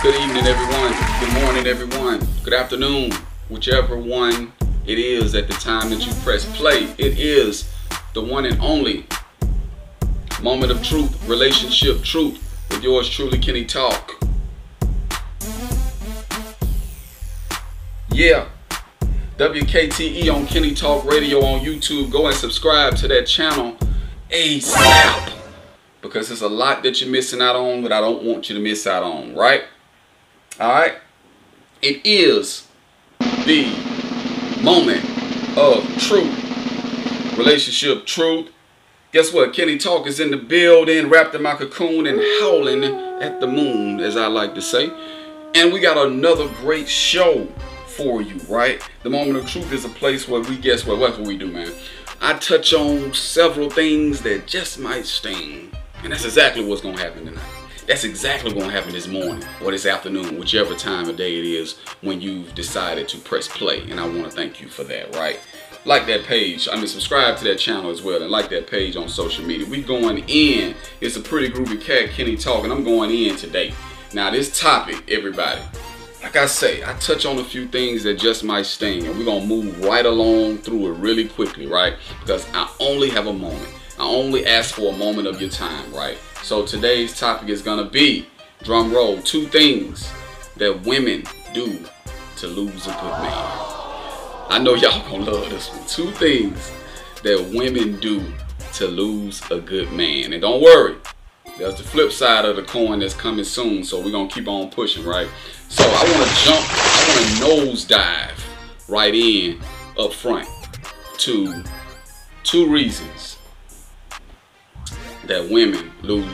Good evening, everyone. Good morning, everyone. Good afternoon, whichever one it is at the time that you press play. It is the one and only Moment of Truth, Relationship Truth, with yours truly, Kenny Talk. Yeah, WKTE on Kenny Talk Radio on YouTube. Go and subscribe to that channel ASAP, because there's a lot that you're missing out on that I don't want you to miss out on, right? Alright? It is the Moment of Truth, Relationship Truth. Guess what? Kenny Talk is in the building, wrapped in my cocoon and howling at the moon, as I like to say. And we got another great show for you, right? The Moment of Truth is a place where we, guess what? That's what we do, man. I touch on several things that just might sting. And that's exactly what's going to happen tonight. That's exactly going to happen this morning or this afternoon, whichever time of day it is when you've decided to press play. And I want to thank you for that, right? Like that page. Subscribe to that channel as well, and like that page on social media. We going in. It's a pretty groovy cat, Kenny Talk, and I'm going in today. Now, this topic, everybody, like I say, I touch on a few things that just might sting, and we're going to move right along through it really quickly, right? Because I only have a moment. I only ask for a moment of your time, right? So today's topic is going to be, drum roll, 2 things that women do to lose a good man. I know y'all going to love this one. 2 things that women do to lose a good man. And don't worry, there's the flip side of the coin that's coming soon. So we're going to keep on pushing, right? So I want to nosedive right in up front to 2 reasons that women lose.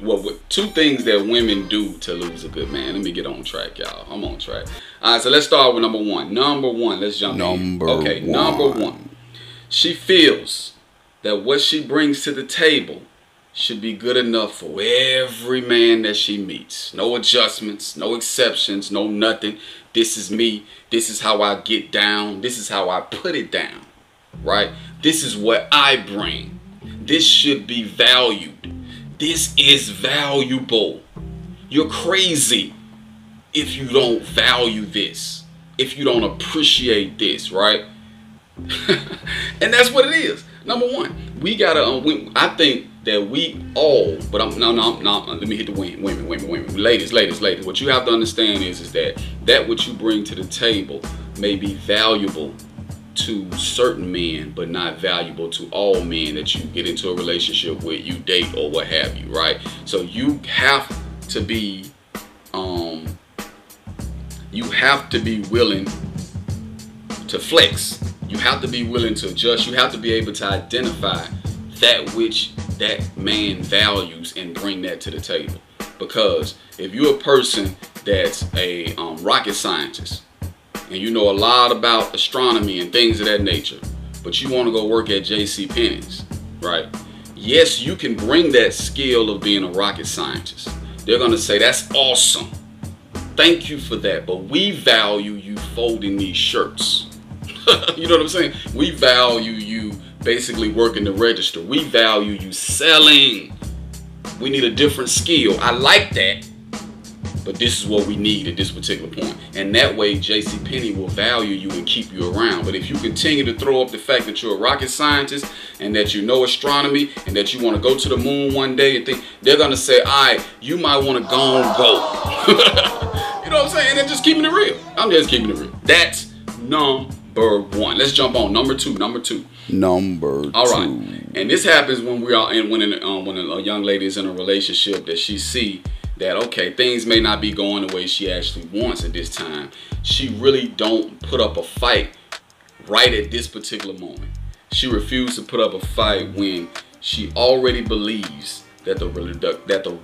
Well, 2 things that women do to lose a good man. Let me get on track, y'all. I'm on track. All right, so let's start with number 1. Number 1, let's jump in. Okay, number 1. She feels that what she brings to the table should be good enough for every man that she meets. No adjustments, no exceptions, no nothing. This is me. This is how I get down. This is how I put it down, right? This is what I bring. This should be valued. This is valuable. You're crazy if you don't value this, if you don't appreciate this, right? And that's what it is. Number 1, we gotta. I think that we all, but no. Let me hit the women, ladies. What you have to understand is that what you bring to the table may be valuable to certain men, but not valuable to all men that you get into a relationship with, you date, or what have you, right? So you have to be willing to flex. You have to be willing to adjust. You have to be able to identify that which that man values and bring that to the table. Because if you're a person that's a rocket scientist, and you know a lot about astronomy and things of that nature, but you want to go work at JCPenney's, right? Yes, you can bring that skill of being a rocket scientist. They're going to say, that's awesome. Thank you for that. But we value you folding these shirts. You know what I'm saying? We value you basically working the register. We value you selling. We need a different skill. I like that. But this is what we need at this particular point. And that way, JCPenney will value you and keep you around. But if you continue to throw up the fact that you're a rocket scientist and that you know astronomy and that you want to go to the moon one day and think, they're going to say, all right, you might want to go. You know what I'm saying? And just keeping it real. I'm just keeping it real. That's number 1. Let's jump on number 2. Number 2. All right. And this happens when we are in when a young lady is in a relationship that she see that, okay, things may not be going the way she actually wants at this time. She really don't put up a fight right at this particular moment. She refused to put up a fight when she already believes that the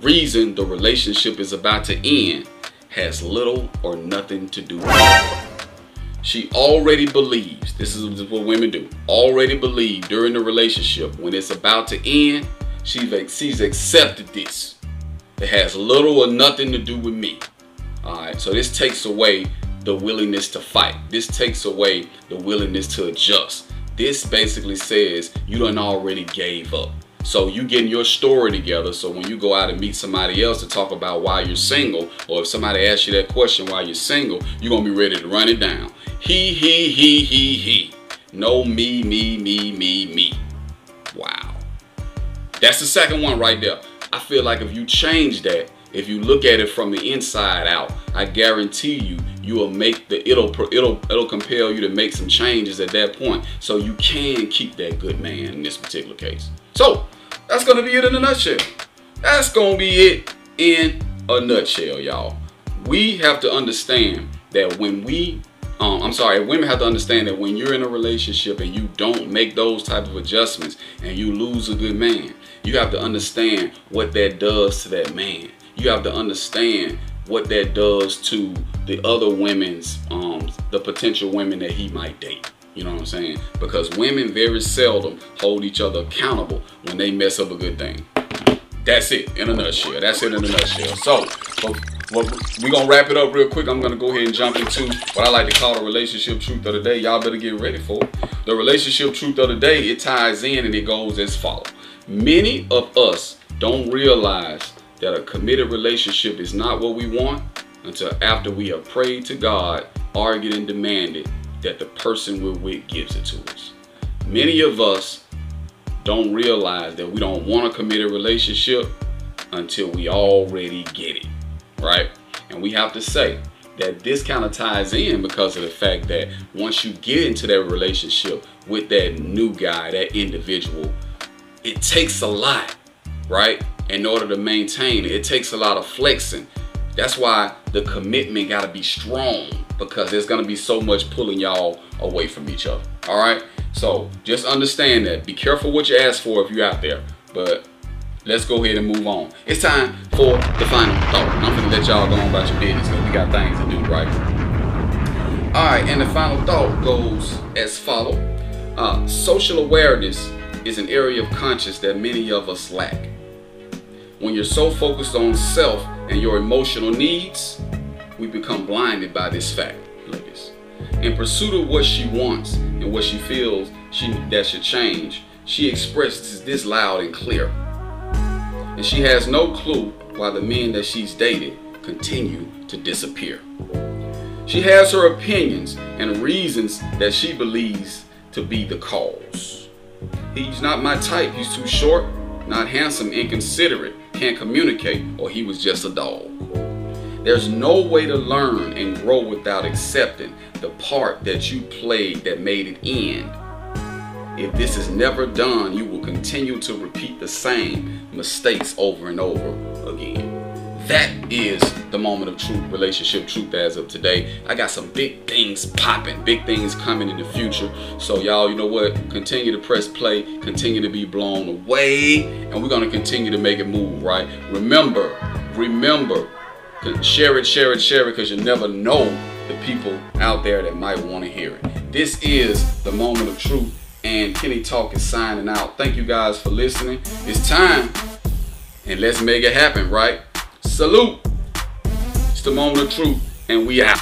reason the relationship is about to end has little or nothing to do with her. She already believes, this is what women do, already believe during the relationship when it's about to end, she's accepted this. It has little or nothing to do with me. Alright, so this takes away the willingness to fight. This takes away the willingness to adjust. This basically says you done already gave up. So you getting your story together, so when you go out and meet somebody else to talk about why you're single, or if somebody asks you that question why you're single, you're going to be ready to run it down. He. No, me. Wow. That's the second one right there. I feel like if you change that, if you look at it from the inside out, I guarantee you will make it'll compel you to make some changes at that point, so you can keep that good man in this particular case. So that's gonna be it in a nutshell. That's gonna be it in a nutshell, y'all. We have to understand that when women have to understand that when you're in a relationship and you don't make those type of adjustments and you lose a good man, you have to understand what that does to that man. You have to understand what that does to the other women's, the potential women that he might date. You know what I'm saying? Because women very seldom hold each other accountable when they mess up a good thing. That's it in a nutshell. That's it in a nutshell. So we're going to wrap it up real quick. I'm going to go ahead and jump into what I like to call the relationship truth of the day. Y'all better get ready for it. The relationship truth of the day, it ties in and it goes as follows. Many of us don't realize that a committed relationship is not what we want until after we have prayed to God, argued and demanded that the person we're with gives it to us. Many of us don't realize that we don't want a committed relationship until we already get it, right? And we have to say that this kind of ties in because of the fact that once you get into that relationship with that new guy, that individual, it takes a lot, right? In order to maintain it, it takes a lot of flexing. That's why the commitment got to be strong, because there's going to be so much pulling y'all away from each other. All right. So just understand that. Be careful what you ask for if you're out there. But let's go ahead and move on. It's time for the final thought. And I'm going to let y'all go on about your business because we got things to do, right? All right. And the final thought goes as follows. Social awareness is an area of conscience that many of us lack. When you're so focused on self and your emotional needs, we become blinded by this fact. Look at this. In pursuit of what she wants and what she feels that should change, she expresses this loud and clear. And she has no clue why the men that she's dated continue to disappear. She has her opinions and reasons that she believes to be the cause. He's not my type. He's too short, not handsome, inconsiderate, can't communicate, or he was just a dog. There's no way to learn and grow without accepting the part that you played that made it end. If this is never done, you will continue to repeat the same mistakes over and over again. That is the moment of truth, relationship truth as of today. I got some big things popping, big things coming in the future. So y'all, you know what? Continue to press play, continue to be blown away, and we're going to continue to make it move, right? Remember, share it, because you never know the people out there that might want to hear it. This is the moment of truth, and Kenny Talk is signing out. Thank you guys for listening. It's time, and let's make it happen, right? Salute. It's the moment of truth, and we out.